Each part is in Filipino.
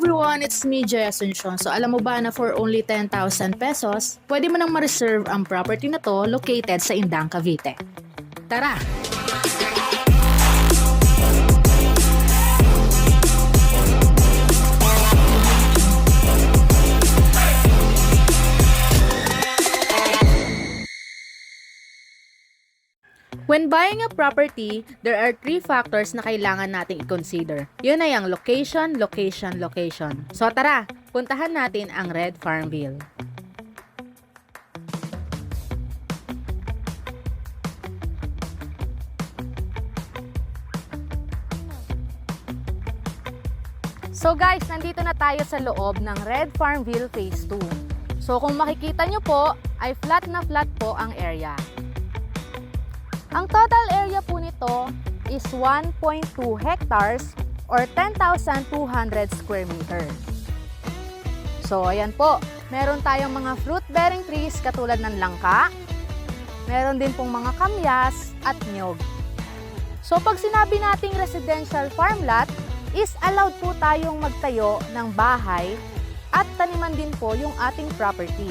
everyone, it's me, Jay Asuncion. So alam mo ba na for only 10,000 pesos, pwede mo nang ma-reserve ang property na to located sa Indang, Cavite. Tara! When buying a property, there are 3 factors na kailangan nating i-consider. Yun ay ang location, location, location. So tara, puntahan natin ang Red Farmville. So guys, nandito na tayo sa loob ng Red Farmville Phase 2. So kung makikita nyo po, ay flat na flat po ang area. Ang total area po nito is 1.2 hectares or 10,200 square meter. So ayan po, meron tayong mga fruit-bearing trees katulad ng langka, meron din pong mga kamyas at niyog. So pag sinabi nating residential farm lot, is allowed po tayong magtayo ng bahay at taniman din po yung ating property.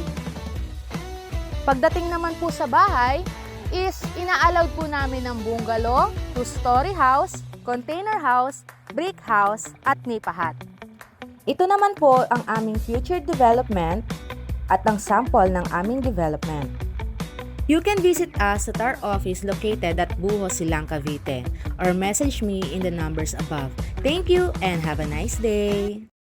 Pagdating naman po sa bahay, is ina-allowed po namin ng bungalow, 2-story house, container house, brick house, at nipa hut. Ito naman po ang aming future development at ang sample ng aming development. You can visit us at our office located at Buhos, Silang, Cavite or message me in the numbers above. Thank you and have a nice day!